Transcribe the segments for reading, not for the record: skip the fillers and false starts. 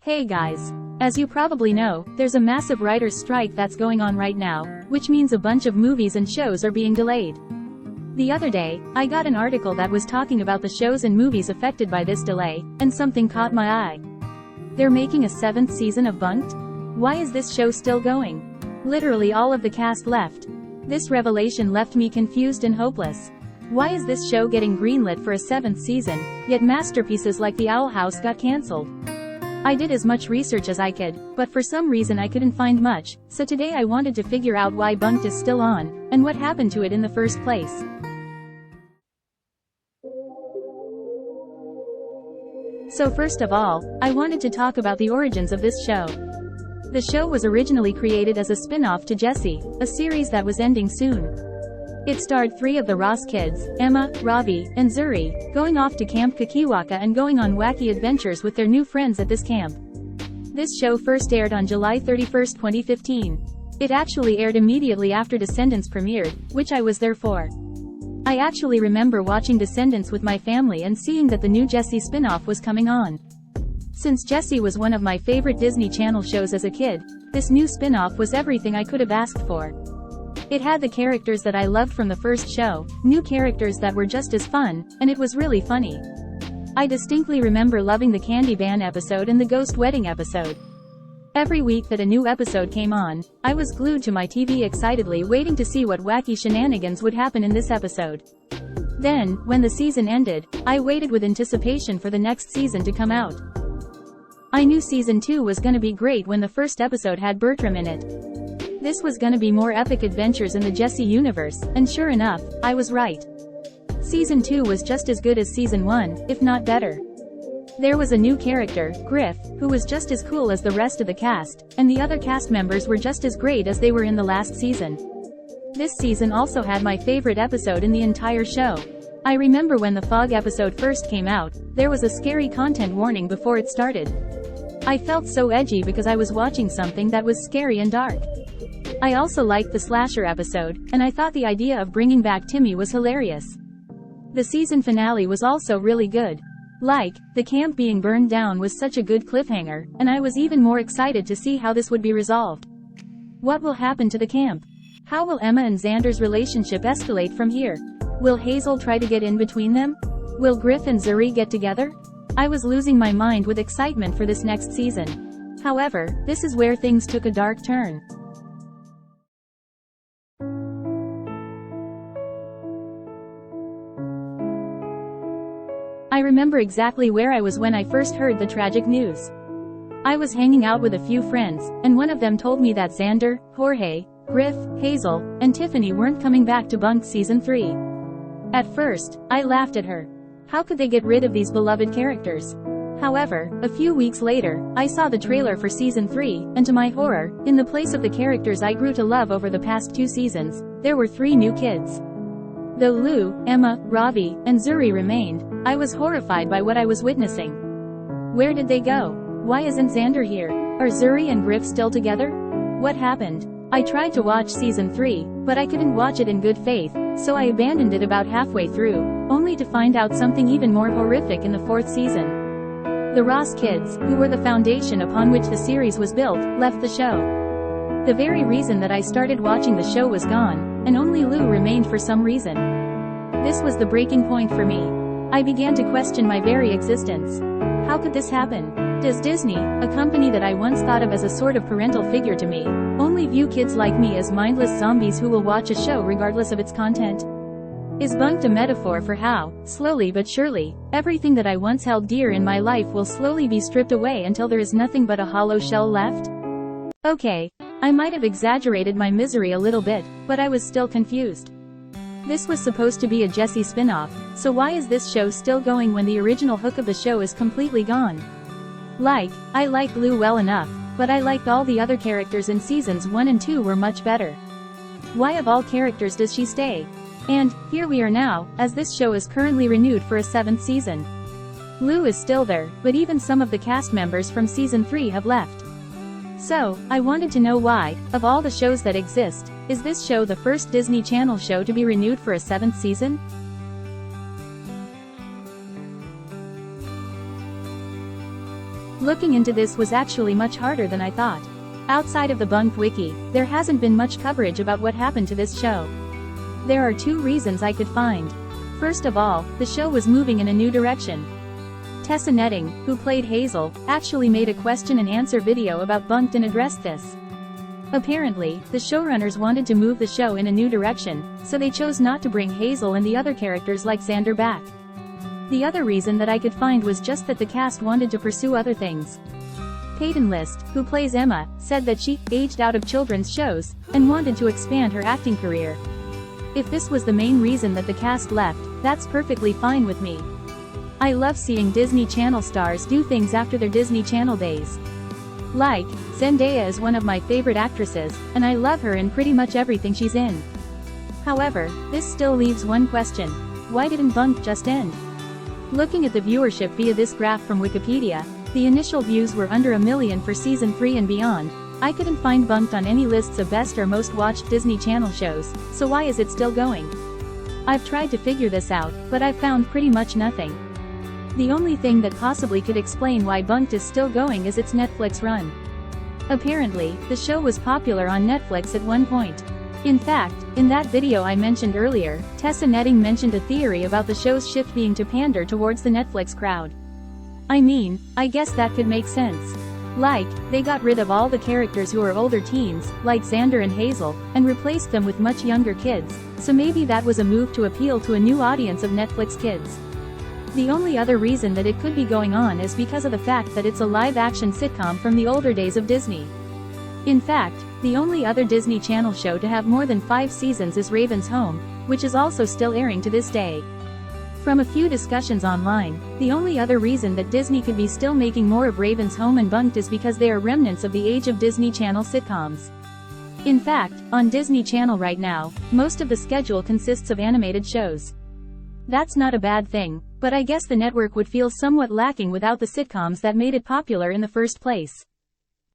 Hey guys. As you probably know, there's a massive writer's strike that's going on right now, which means a bunch of movies and shows are being delayed. The other day, I got an article that was talking about the shows and movies affected by this delay, and something caught my eye. They're making a 7th season of Bunk'd? Why is this show still going? Literally all of the cast left. This revelation left me confused and hopeless. Why is this show getting greenlit for a 7th season, yet masterpieces like The Owl House got cancelled? I did as much research as I could, but for some reason I couldn't find much, so today I wanted to figure out why Bunk'd is still on, and what happened to it in the first place. So first of all, I wanted to talk about the origins of this show. The show was originally created as a spin-off to Jessie, a series that was ending soon. It starred 3 of the Ross kids, Emma, Ravi, and Zuri, going off to Camp Kakiwaka and going on wacky adventures with their new friends at this camp. This show first aired on July 31, 2015. It actually aired immediately after Descendants premiered, which I was there for. I actually remember watching Descendants with my family and seeing that the new Jessie spin-off was coming on. Since Jessie was one of my favorite Disney Channel shows as a kid, this new spin-off was everything I could have asked for. It had the characters that I loved from the first show, new characters that were just as fun, and it was really funny. I distinctly remember loving the Candy Ban episode and the Ghost Wedding episode. Every week that a new episode came on, I was glued to my TV excitedly waiting to see what wacky shenanigans would happen in this episode. Then, when the season ended, I waited with anticipation for the next season to come out. I knew season 2 was gonna be great when the first episode had Bertram in it. This was gonna be more epic adventures in the Jessie universe, and sure enough, I was right. Season 2 was just as good as season 1, if not better. There was a new character, Griff, who was just as cool as the rest of the cast, and the other cast members were just as great as they were in the last season. This season also had my favorite episode in the entire show. I remember when the Fog episode first came out, there was a scary content warning before it started. I felt so edgy because I was watching something that was scary and dark. I also liked the slasher episode, and I thought the idea of bringing back Timmy was hilarious. The season finale was also really good. The camp being burned down was such a good cliffhanger, and I was even more excited to see how this would be resolved. What will happen to the camp? How will Emma and Xander's relationship escalate from here? Will Hazel try to get in between them? Will Griff and Zuri get together? I was losing my mind with excitement for this next season. However, this is where things took a dark turn. I remember exactly where I was when I first heard the tragic news. I was hanging out with a few friends, and one of them told me that Xander, Jorge, Griff, Hazel, and Tiffany weren't coming back to Bunk'd season 3. At first, I laughed at her. How could they get rid of these beloved characters? However, a few weeks later, I saw the trailer for season 3, and to my horror, in the place of the characters I grew to love over the past 2 seasons, there were 3 new kids. Though Lou, Emma, Ravi, and Zuri remained, I was horrified by what I was witnessing. Where did they go? Why isn't Xander here? Are Zuri and Griff still together? What happened? I tried to watch season 3, but I couldn't watch it in good faith, so I abandoned it about halfway through, only to find out something even more horrific in the 4th season. The Ross kids, who were the foundation upon which the series was built, left the show. The very reason that I started watching the show was gone, and only Lou remained for some reason. This was the breaking point for me. I began to question my very existence. How could this happen? Does Disney, a company that I once thought of as a sort of parental figure to me, only view kids like me as mindless zombies who will watch a show regardless of its content? Is Bunk'd a metaphor for how, slowly but surely, everything that I once held dear in my life will slowly be stripped away until there is nothing but a hollow shell left? Okay, I might have exaggerated my misery a little bit, but I was still confused. This was supposed to be a Jessie spin-off, so why is this show still going when the original hook of the show is completely gone? I like Lou well enough, but I liked all the other characters in seasons 1 and 2 were much better. Why of all characters does she stay? And, here we are now, as this show is currently renewed for a 7th season. Lou is still there, but even some of the cast members from season 3 have left. So, I wanted to know why, of all the shows that exist, is this show the first Disney Channel show to be renewed for a 7th season? Looking into this was actually much harder than I thought. Outside of the Bunk'd wiki, there hasn't been much coverage about what happened to this show. There are two reasons I could find. First of all, the show was moving in a new direction. Tessa Netting, who played Hazel, actually made a question and answer video about Bunk'd and addressed this. Apparently, the showrunners wanted to move the show in a new direction, so they chose not to bring Hazel and the other characters like Xander back. The other reason that I could find was just that the cast wanted to pursue other things. Peyton List, who plays Emma, said that she aged out of children's shows and wanted to expand her acting career. If this was the main reason that the cast left, that's perfectly fine with me. I love seeing Disney Channel stars do things after their Disney Channel days. Like, Zendaya is one of my favorite actresses, and I love her in pretty much everything she's in. However, this still leaves one question. Why didn't Bunk'd just end? Looking at the viewership via this graph from Wikipedia, the initial views were under 1 million for season 3 and beyond. I couldn't find Bunk'd on any lists of best or most watched Disney Channel shows, so why is it still going? I've tried to figure this out, but I've found pretty much nothing. The only thing that possibly could explain why Bunk'd is still going is its Netflix run. Apparently, the show was popular on Netflix at one point. In fact, in that video I mentioned earlier, Tessa Netting mentioned a theory about the show's shift being to pander towards the Netflix crowd. I mean, I guess that could make sense. Like, they got rid of all the characters who are older teens, like Xander and Hazel, and replaced them with much younger kids, so maybe that was a move to appeal to a new audience of Netflix kids. The only other reason that it could be going on is because of the fact that it's a live-action sitcom from the older days of Disney. In fact, the only other Disney Channel show to have more than 5 seasons is Raven's Home, which is also still airing to this day. From a few discussions online, the only other reason that Disney could be still making more of Raven's Home and Bunk'd is because they are remnants of the age of Disney Channel sitcoms. In fact, on Disney Channel right now, most of the schedule consists of animated shows. That's not a bad thing, but I guess the network would feel somewhat lacking without the sitcoms that made it popular in the first place.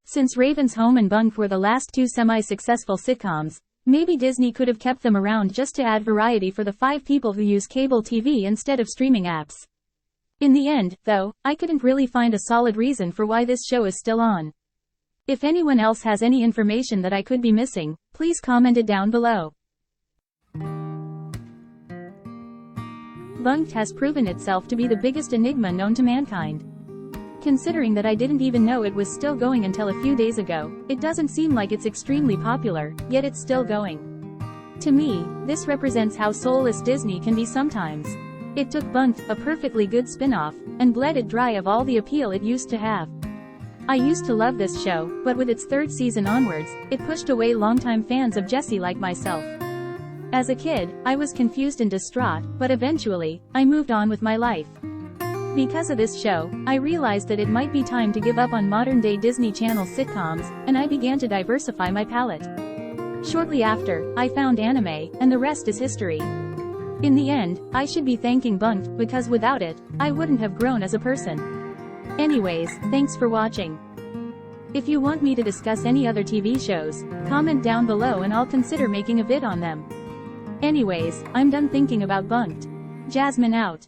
Since Raven's Home and Bunk'd were the last 2 semi-successful sitcoms, maybe Disney could have kept them around just to add variety for the 5 people who use cable TV instead of streaming apps. In the end, though, I couldn't really find a solid reason for why this show is still on. If anyone else has any information that I could be missing, please comment it down below. Bunk'd has proven itself to be the biggest enigma known to mankind. Considering that I didn't even know it was still going until a few days ago, it doesn't seem like it's extremely popular, yet it's still going. To me, this represents how soulless Disney can be sometimes. It took Bunk'd, a perfectly good spin-off, and bled it dry of all the appeal it used to have. I used to love this show, but with its 3rd season onwards, it pushed away longtime fans of Jessie like myself. As a kid, I was confused and distraught, but eventually, I moved on with my life. Because of this show, I realized that it might be time to give up on modern-day Disney Channel sitcoms, and I began to diversify my palette. Shortly after, I found anime, and the rest is history. In the end, I should be thanking Bunk'd, because without it, I wouldn't have grown as a person. Anyways, thanks for watching. If you want me to discuss any other TV shows, comment down below and I'll consider making a vid on them. Anyways, I'm done thinking about Bunk'd. Jasmine out.